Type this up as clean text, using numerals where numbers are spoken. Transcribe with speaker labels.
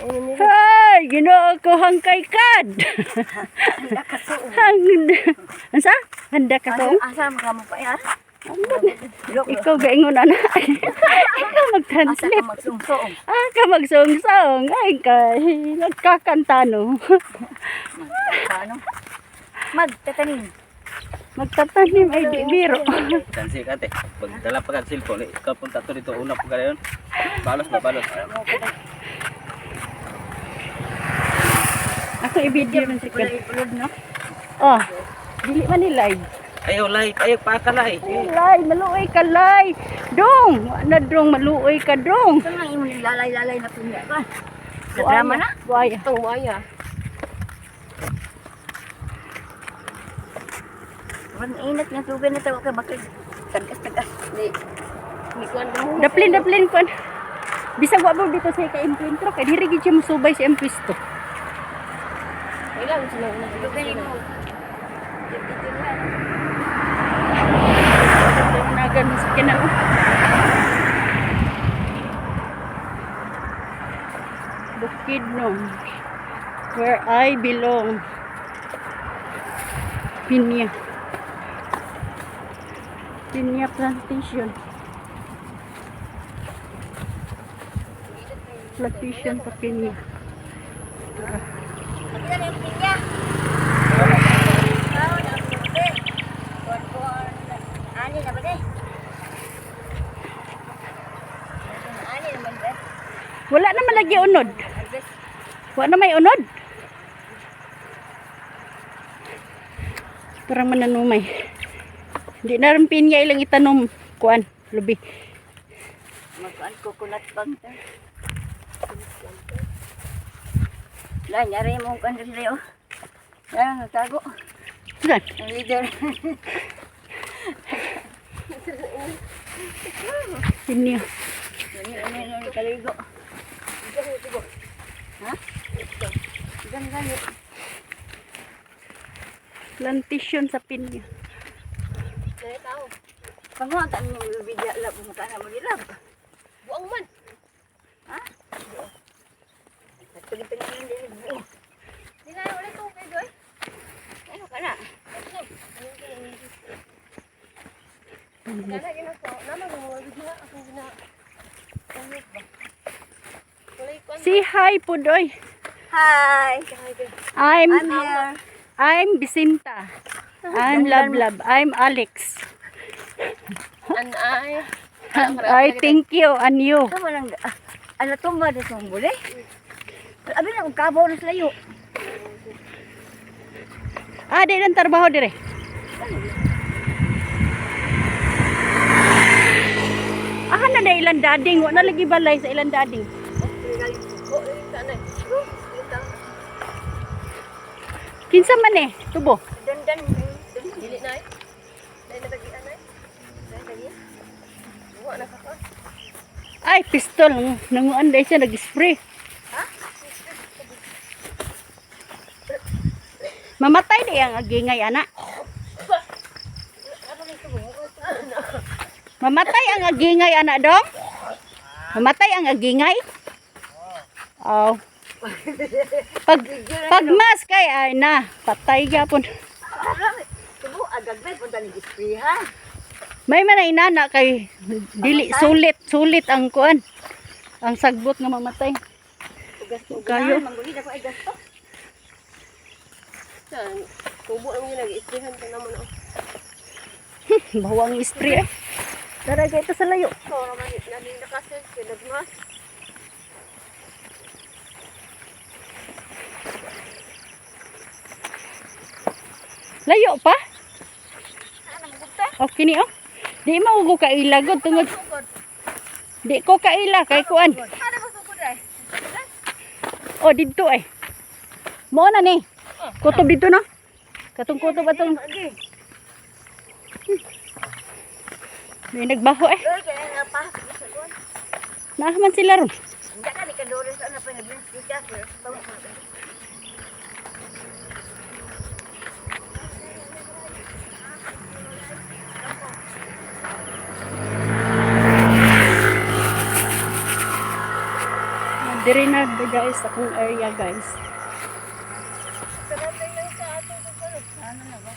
Speaker 1: Ay, ginoo ko hangkay kad.
Speaker 2: Handa ka to.
Speaker 1: Ansa? Handa ka to?
Speaker 2: Asa mo pa ya?
Speaker 1: Ikaw gaingon ana. Ikaw
Speaker 2: Asa
Speaker 1: mag-translate.
Speaker 2: ka magsungsong?
Speaker 1: Ka magsong-song. Ay, nagkakanta no.
Speaker 2: Ano? Magtatanim.
Speaker 1: Magtatanim ay di biro.
Speaker 3: Kansi kate. Pagdala pa kag cellphone, ikaw punta to dito una pa ganayon. Balos ba balos.
Speaker 1: Ako i-video man si
Speaker 2: Wala
Speaker 1: Kad.
Speaker 2: ipulod, no?
Speaker 1: Oh, dili man ni live.
Speaker 3: Ayaw like, ayaw pa kalay.
Speaker 1: Lay, maluoy ka lay. Dong, na dong maluoy ka dong.
Speaker 2: Saan lang imo nilalay-lalay na punya ka? Sa drama na?
Speaker 1: Buaya.
Speaker 2: Ito, waya. Ang inat nga tubig na tawa ka bakit tagas-tagas.
Speaker 1: Daplin kon. Bisag wa mo dito sa ka-encuentro kay diri gid siya musubay sa empisto.
Speaker 2: Ilang sila na tubig mo.
Speaker 1: Nagan sa kinao. Bukidnon, where I belong. Pinya plantation. Plantation sa pinya. Wala naman lagi unod. Wala na may unod. Parang mananumay. Hindi na rin pinya ilang itanom. Kuan, lubi.
Speaker 2: Magkuhan coconut bang ta. Lah, nyari mo kan sila oh. Yan, nagtago.
Speaker 1: Saan?
Speaker 2: Ang leader.
Speaker 1: Pinya.
Speaker 2: Ini kaligo. Ha? Ganda.
Speaker 1: Plantation sa pinya.
Speaker 2: Saya tahu. Kamu tak mau lebih jalap muka kamu di lab. Buang man. Ha? Tengah-tengah ini. Nilai oleh tu ke doy? Ano ka na? Kana gina ko, nama mo gina ako gina.
Speaker 1: Say hi po doy.
Speaker 2: Hi.
Speaker 1: I'm
Speaker 2: here.
Speaker 1: I'm Bisinta. I'm Lab. I'm Alex.
Speaker 2: And
Speaker 1: I thank you and you.
Speaker 2: Kamu lang ano to ba dito mo boleh? Abi na kung kabaw na sila yo.
Speaker 1: Di lang trabaho dire. Na na ilang dading. Wala lagi balay sa ilang dading. Kinsa man tubo.
Speaker 2: Dan dili na eh. Dai na tagian eh. Dai tagi. Buwa na ka.
Speaker 1: Ay, pistol. Nanguan dahil siya nag-spray.
Speaker 2: Ha?
Speaker 1: Mamatay di ang agingay, anak. Mamatay ang agingay, anak dong. Mamatay ang agingay. Oh. Pag mas kay ay na, patay gyapon.
Speaker 2: Tubo agad punta ni spray ha.
Speaker 1: May man inana kay dili sulit ang kuan. Ang sagbot nga mamatay. Kayo.
Speaker 2: Mangguli na ko ay gasto. San, tubo ang ginag-isprihan pa naman ako.
Speaker 1: Bawang spray. Tara ito sa layo.
Speaker 2: So, naman namin nakasense pinagmas.
Speaker 1: Layo pa? Okay ni oh. Di mo ko kaila god tungod. Di ko kaila kay kuan.
Speaker 2: Ada ba sukod ay?
Speaker 1: Oh didto ay. Mo na ni. Kutob dito no. Katong kutob atong. May nagbaho eh.
Speaker 2: Oy, kaya nga pa sa kuan.
Speaker 1: Nahaman sila ron.
Speaker 2: Hindi ka ni kadores ana pa nag-blink ka.
Speaker 1: Diri na guys, akong area guys.
Speaker 2: Sarap lang sa ato ko ano na ba?